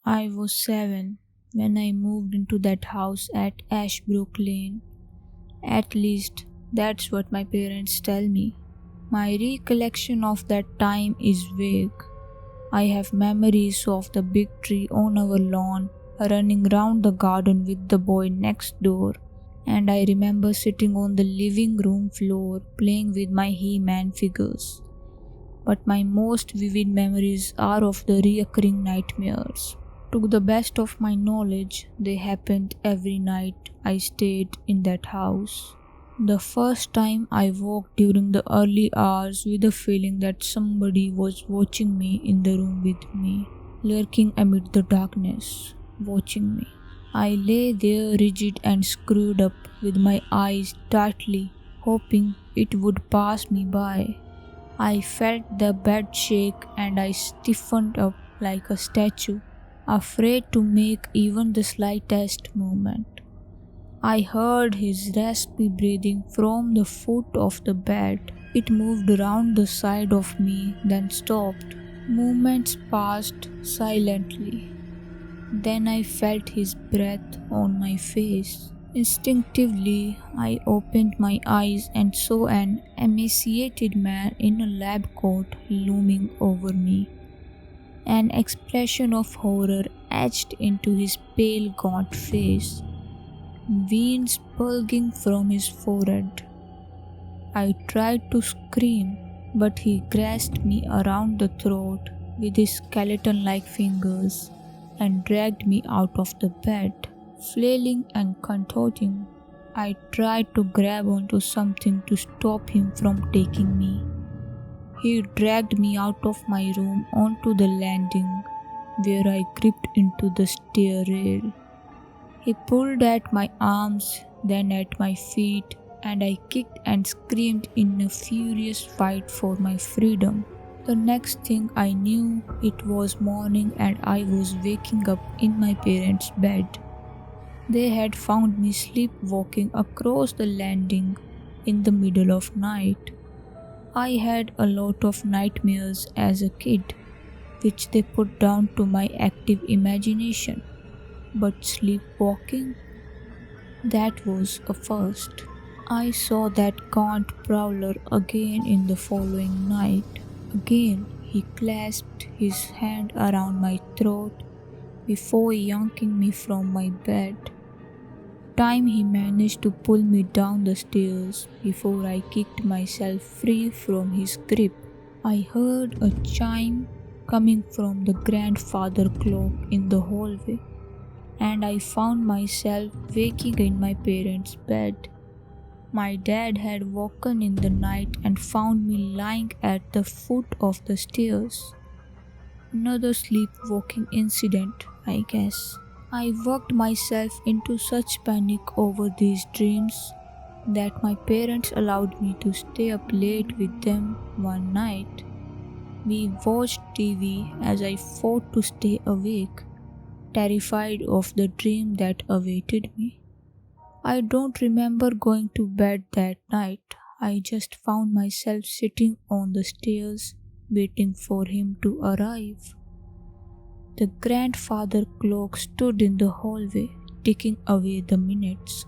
I was 7 when I moved into that house at Ashbrooke Lane. At least, that's what my parents tell me. My recollection of that time is vague. I have memories of the big tree on our lawn, running round the garden with the boy next door, and I remember sitting on the living room floor playing with my He-Man figures. But my most vivid memories are of the recurring nightmares. To the best of my knowledge, they happened every night I stayed in that house. The first time I woke during the early hours with the feeling that somebody was watching me in the room with me, lurking amid the darkness, watching me. I lay there rigid and screwed up with my eyes tightly, hoping it would pass me by. I felt the bed shake and I stiffened up like a statue, afraid to make even the slightest movement. I heard his raspy breathing from the foot of the bed. It moved around the side of me, then stopped. Movements passed silently. Then I felt his breath on my face. Instinctively, I opened my eyes and saw an emaciated man in a lab coat looming over me. An expression of horror etched into his pale, gaunt face, veins bulging from his forehead. I tried to scream, but he grasped me around the throat with his skeleton-like fingers and dragged me out of the bed. Flailing and contorting, I tried to grab onto something to stop him from taking me. He dragged me out of my room onto the landing, where I gripped into the stair rail. He pulled at my arms, then at my feet, and I kicked and screamed in a furious fight for my freedom. The next thing I knew, it was morning and I was waking up in my parents' bed. They had found me sleepwalking across the landing in the middle of night. I had a lot of nightmares as a kid, which they put down to my active imagination. But sleepwalking? That was a first. I saw that gaunt prowler again in the following night. Again, he clasped his hand around my throat before yanking me from my bed. Time he managed to pull me down the stairs before I kicked myself free from his grip. I heard a chime coming from the grandfather clock in the hallway, and I found myself waking in my parents' bed. My dad had woken in the night and found me lying at the foot of the stairs. Another sleepwalking incident, I guess. I worked myself into such panic over these dreams that my parents allowed me to stay up late with them one night. We watched TV as I fought to stay awake, terrified of the dream that awaited me. I don't remember going to bed that night. I just found myself sitting on the stairs waiting for him to arrive. The grandfather clock stood in the hallway, ticking away the minutes.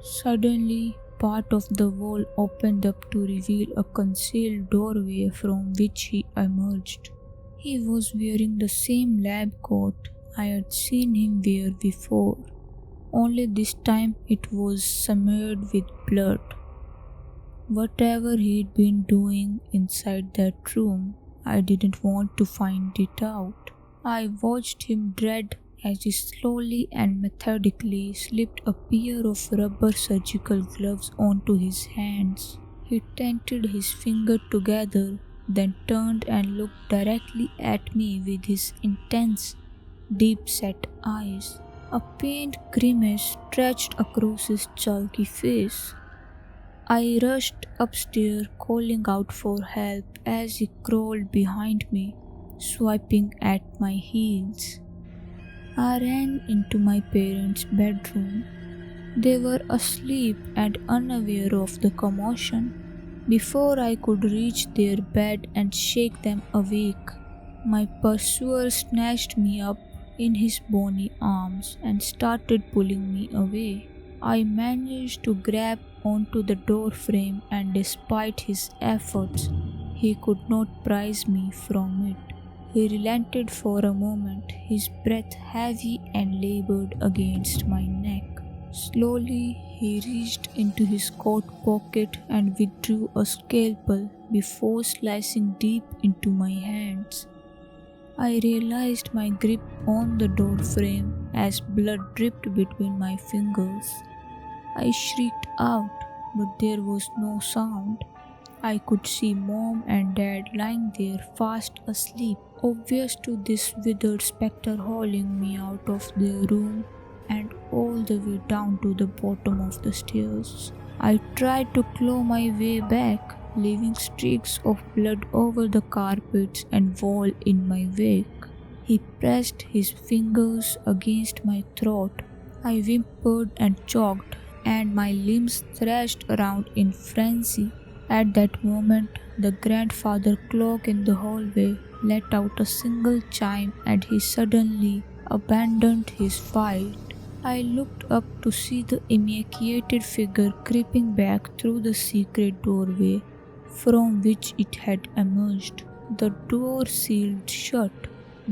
Suddenly, part of the wall opened up to reveal a concealed doorway from which he emerged. He was wearing the same lab coat I had seen him wear before, only this time it was smeared with blood. Whatever he'd been doing inside that room, I didn't want to find it out. I watched him dread as he slowly and methodically slipped a pair of rubber surgical gloves onto his hands. He tented his fingers together, then turned and looked directly at me with his intense, deep-set eyes. A pained grimace stretched across his chalky face. I rushed upstairs, calling out for help as he crawled behind me, swiping at my heels. I ran into my parents' bedroom. They were asleep and unaware of the commotion. Before I could reach their bed and shake them awake, My pursuer snatched me up in his bony arms and started pulling me away. I managed to grab onto the door frame, and despite his efforts, he could not prise me from it. He relented for a moment, his breath heavy and labored against my neck. Slowly, he reached into his coat pocket and withdrew a scalpel before slicing deep into my hands. I realized my grip on the door frame as blood dripped between my fingers. I shrieked out, but there was no sound. I could see Mom and Dad lying there fast asleep, obvious to this withered spectre hauling me out of their room and all the way down to the bottom of the stairs. I tried to claw my way back, leaving streaks of blood over the carpets and wall in my wake. He pressed his fingers against my throat. I whimpered and choked, and my limbs thrashed around in frenzy. At that moment, the grandfather clock in the hallway let out a single chime, and he suddenly abandoned his fight. I looked up to see the emaciated figure creeping back through the secret doorway from which it had emerged. The door sealed shut,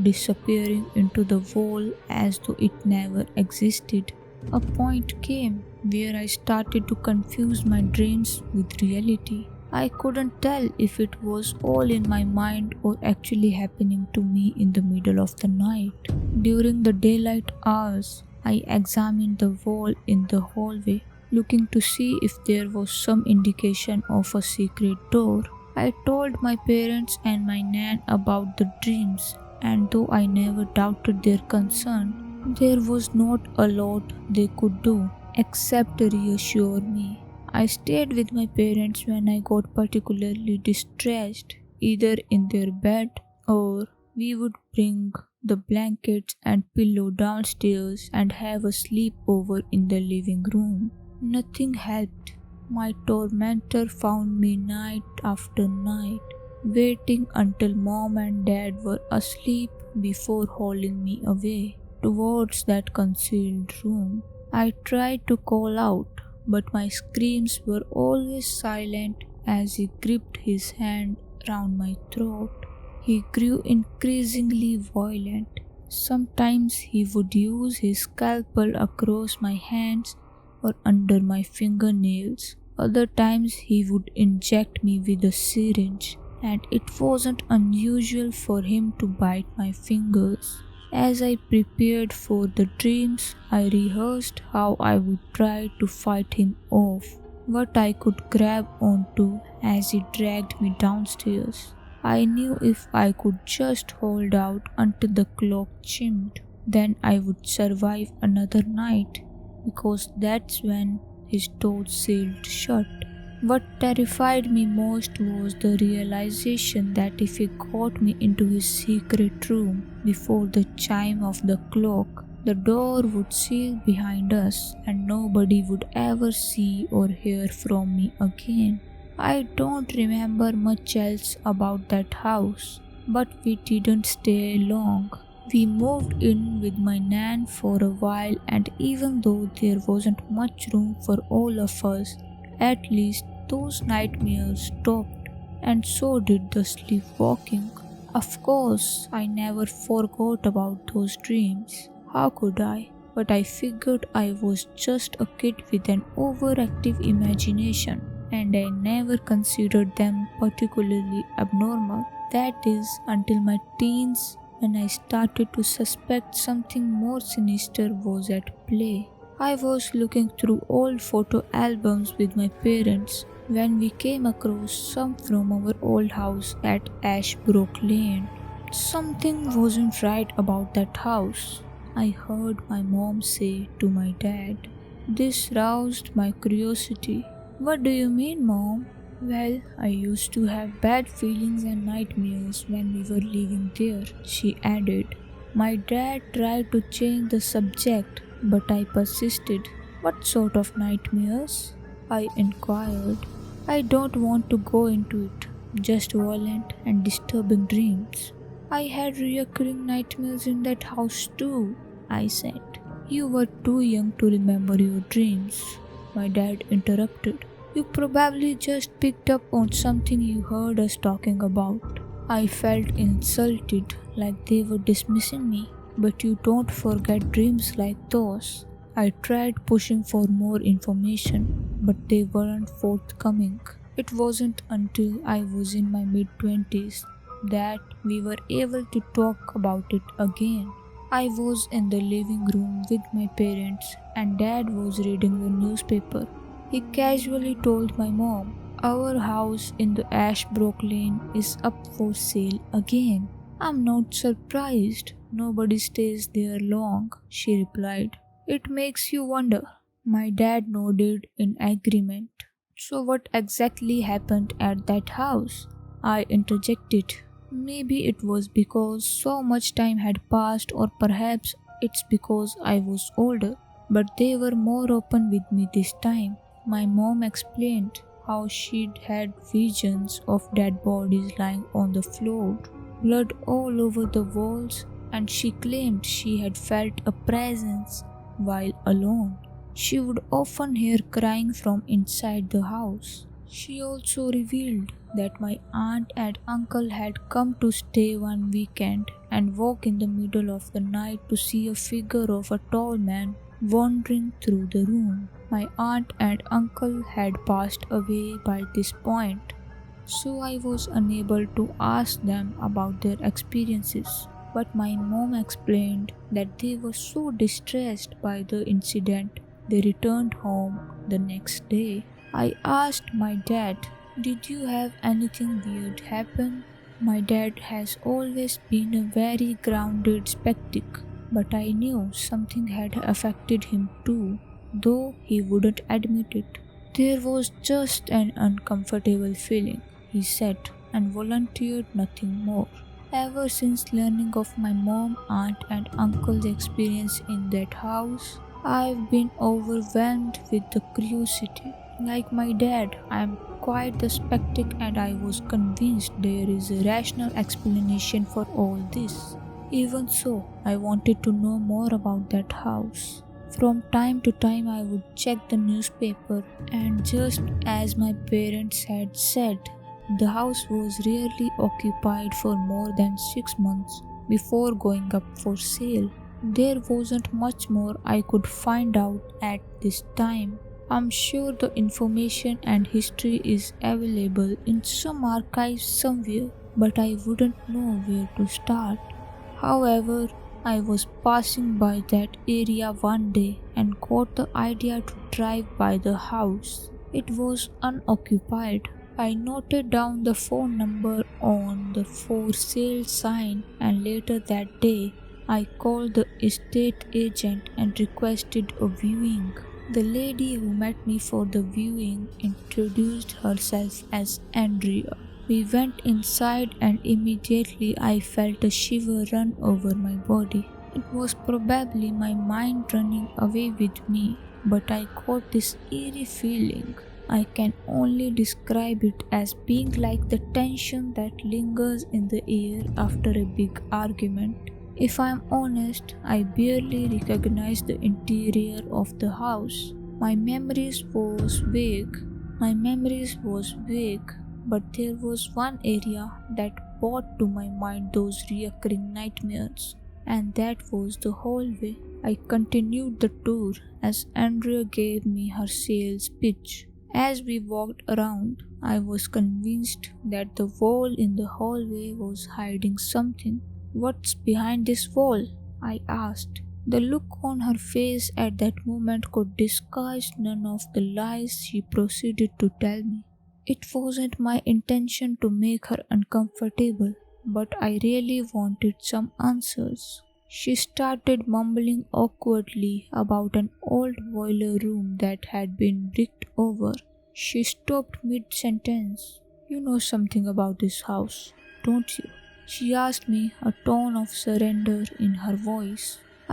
disappearing into the wall as though it never existed. A point came where I started to confuse my dreams with reality. I couldn't tell if it was all in my mind or actually happening to me in the middle of the night. During the daylight hours, I examined the wall in the hallway, looking to see if there was some indication of a secret door. I told my parents and my nan about the dreams, and though I never doubted their concern, there was not a lot they could do except reassure me. I stayed with my parents when I got particularly distressed, either in their bed or we would bring the blankets and pillow downstairs and have a sleepover in the living room. Nothing helped. My tormentor found me night after night, waiting until Mom and Dad were asleep before hauling me away towards that concealed room. I tried to call out, but my screams were always silent as he gripped his hand round my throat. He grew increasingly violent. Sometimes he would use his scalpel across my hands or under my fingernails. Other times he would inject me with a syringe, and it wasn't unusual for him to bite my fingers. As I prepared for the dreams, I rehearsed how I would try to fight him off, what I could grab onto as he dragged me downstairs. I knew if I could just hold out until the clock chimed, then I would survive another night, because that's when his door sealed shut. What terrified me most was the realization that if he got me into his secret room before the chime of the clock, the door would seal behind us and nobody would ever see or hear from me again. I don't remember much else about that house, but we didn't stay long. We moved in with my nan for a while, and even though there wasn't much room for all of us, at least those nightmares stopped, and so did the sleepwalking. Of course, I never forgot about those dreams. How could I? But I figured I was just a kid with an overactive imagination, and I never considered them particularly abnormal. That is, until my teens, when I started to suspect something more sinister was at play. I was looking through old photo albums with my parents when we came across some from our old house at Ashbrooke Lane. Something wasn't right about that house, I heard my mom say to my dad. This roused my curiosity. What do you mean, Mom? Well, I used to have bad feelings and nightmares when we were living there, she added. My dad tried to change the subject, but I persisted. What sort of nightmares? I inquired. I don't want to go into it, just violent and disturbing dreams. I had recurring nightmares in that house too, I said. You were too young to remember your dreams, my dad interrupted. You probably just picked up on something you heard us talking about. I felt insulted, like they were dismissing me. But you don't forget dreams like those. I tried pushing for more information, but they weren't forthcoming. It wasn't until I was in my mid 20s that we were able to talk about it again. I was in the living room with my parents, and Dad was reading the newspaper. He casually told my mom, "Our house in the Ashbrooke Lane is up for sale again." "I'm not surprised. Nobody stays there long," she replied. "It makes you wonder." My dad nodded in agreement. "So, what exactly happened at that house?" I interjected. Maybe it was because so much time had passed, or perhaps it's because I was older. But they were more open with me this time. My mom explained how she'd had visions of dead bodies lying on the floor, blood all over the walls, and she claimed she had felt a presence while alone. She would often hear crying from inside the house. She also revealed that my aunt and uncle had come to stay one weekend and woke in the middle of the night to see a figure of a tall man wandering through the room. My aunt and uncle had passed away by this point, so I was unable to ask them about their experiences. But my mom explained that they were so distressed by the incident they returned home the next day. I asked my dad, "Did you have anything weird happen?" My dad has always been a very grounded skeptic, but I knew something had affected him too, though he wouldn't admit it. "There was just an uncomfortable feeling," he said, and volunteered nothing more. Ever since learning of my mom, aunt, and uncle's experience in that house, I've been overwhelmed with the curiosity. Like my dad, I am quite the skeptic, and I was convinced there is a rational explanation for all this. Even so, I wanted to know more about that house. From time to time, I would check the newspaper, and just as my parents had said, the house was rarely occupied for more than 6 months before going up for sale. There wasn't much more I could find out at this time. I'm sure the information and history is available in some archive somewhere, but I wouldn't know where to start. However, I was passing by that area one day and got the idea to drive by the house. It was unoccupied. I noted down the phone number on the for sale sign, and later that day I called the estate agent and requested a viewing. The lady who met me for the viewing introduced herself as Andrea. We went inside, and immediately I felt a shiver run over my body. It was probably my mind running away with me, but I got this eerie feeling. I can only describe it as being like the tension that lingers in the air after a big argument. If I'm honest, I barely recognize the interior of the house. My memories was vague. But there was one area that brought to my mind those recurring nightmares, and that was the hallway. I continued the tour as Andrea gave me her sales pitch. As we walked around, I was convinced that the wall in the hallway was hiding something. "What's behind this wall?" I asked. The look on her face at that moment could disguise none of the lies she proceeded to tell me. It wasn't my intention to make her uncomfortable, but I really wanted some answers. She started mumbling awkwardly about an old boiler room that had been bricked over. She stopped mid-sentence. "You know something about this house, don't you?" she asked me, a tone of surrender in her voice.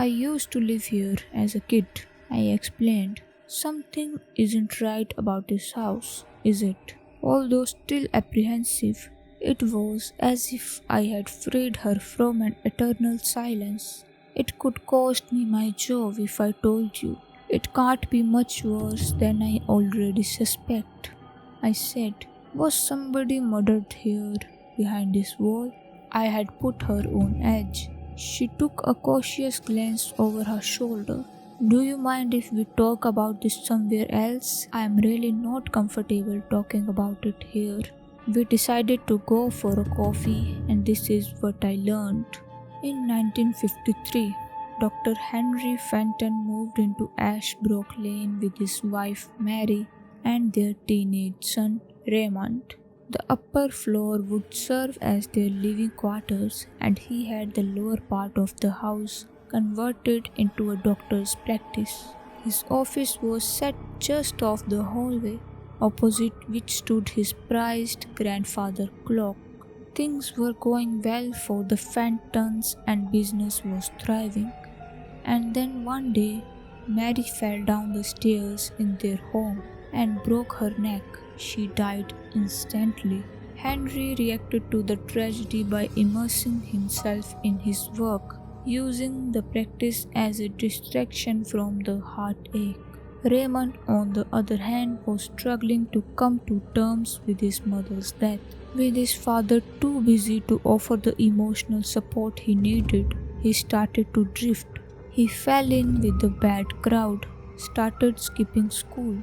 "I used to live here as a kid," I explained. "Something isn't right about this house, is it?" Although still apprehensive, It was as if I had freed her from an eternal silence. It could cost me my job if I told you. It can't be much worse than I already suspect, I said. Was somebody murdered here, behind this wall? I had put her on edge. She took a cautious glance over her shoulder. Do you mind if we talk about this somewhere else? I am really not comfortable talking about it here. We decided to go for a coffee, and this is what I learned. In 1953, Dr. Henry Fenton moved into Ashbrooke Lane with his wife Mary and their teenage son Raymond. The upper floor would serve as their living quarters, and he had the lower part of the house converted into a doctor's practice. His office was set just off the hallway, opposite which stood his prized grandfather clock. Things were going well for the Fentons and business was thriving. And then one day, Mary fell down the stairs in their home and broke her neck. She died instantly. Henry reacted to the tragedy by immersing himself in his work, using the practice as a distraction from the heartache. Raymond, on the other hand, was struggling to come to terms with his mother's death. With his father too busy to offer the emotional support he needed, he started to drift. He fell in with the bad crowd, started skipping school,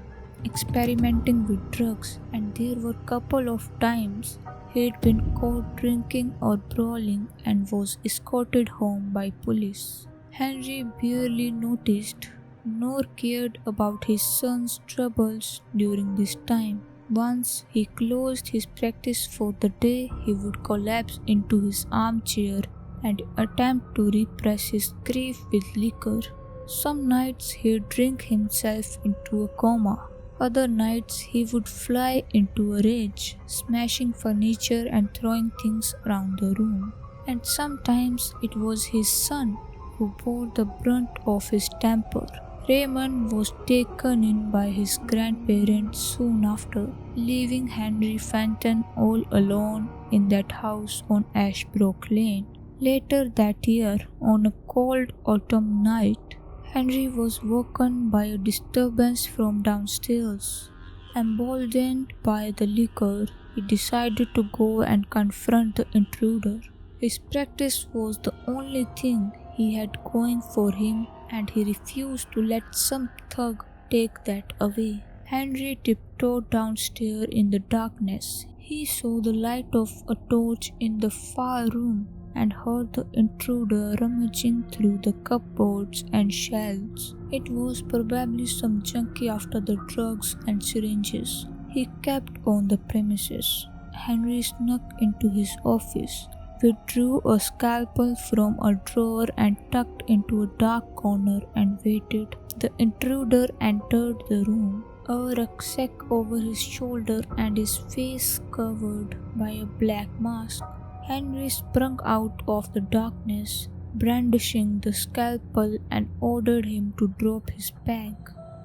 experimenting with drugs, and there were a couple of times he'd been caught drinking or brawling and was escorted home by police. Henry barely noticed nor cared about his son's troubles during this time. Once he closed his practice for the day, he would collapse into his armchair and attempt to repress his grief with liquor. Some nights he'd drink himself into a coma. Other nights he would fly into a rage, smashing furniture and throwing things around the room. And sometimes it was his son who bore the brunt of his temper. Raymond was taken in by his grandparents soon after, leaving Henry Fenton all alone in that house on Ashbrooke Lane. Later that year, on a cold autumn night, Henry was woken by a disturbance from downstairs. Emboldened by the liquor, he decided to go and confront the intruder. His practice was the only thing he had going for him, and he refused to let some thug take that away. Henry tiptoed downstairs in the darkness. He saw the light of a torch in the far room and heard the intruder rummaging through the cupboards and shelves. It was probably some junkie after the drugs and syringes. He kept on the premises. Henry snuck into his office, withdrew a scalpel from a drawer and tucked into a dark corner and waited. The intruder entered the room, a rucksack over his shoulder and his face covered by a black mask. Henry sprung out of the darkness, brandishing the scalpel, and ordered him to drop his bag.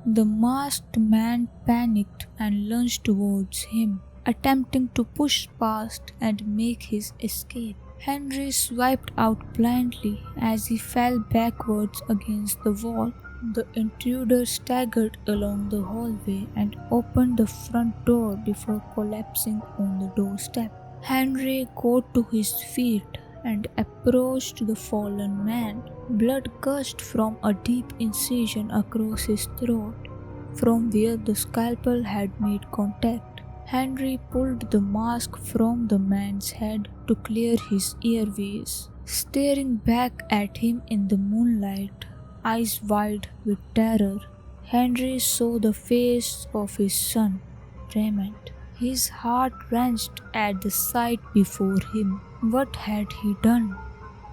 The masked man panicked and lunged towards him, attempting to push past and make his escape. Henry swiped out blindly as he fell backwards against the wall. The intruder staggered along the hallway and opened the front door before collapsing on the doorstep. Henry got to his feet and approached the fallen man. Blood gushed from a deep incision across his throat, from where the scalpel had made contact. Henry pulled the mask from the man's head to clear his airways. Staring back at him in the moonlight, eyes wide with terror, Henry saw the face of his son, Raymond. His heart wrenched at the sight before him. What had he done?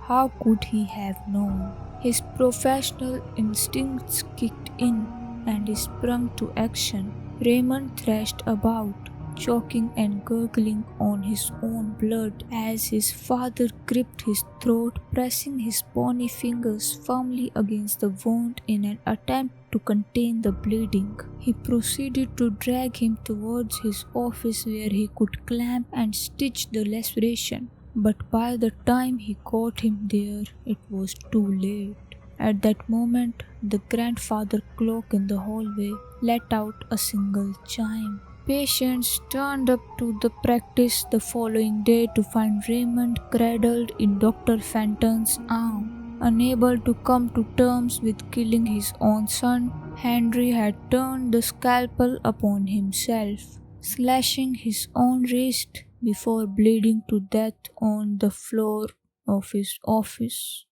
How could he have known? His professional instincts kicked in, and he sprung to action. Raymond thrashed about, choking and gurgling on his own blood as his father gripped his throat, pressing his bony fingers firmly against the wound in an attempt to contain the bleeding. He proceeded to drag him towards his office where he could clamp and stitch the laceration. But by the time he got him there, it was too late. At that moment, the grandfather clock in the hallway let out a single chime. Patients turned up to the practice the following day to find Raymond cradled in Dr. Fenton's arm. Unable to come to terms with killing his own son, Henry had turned the scalpel upon himself, slashing his own wrist before bleeding to death on the floor of his office.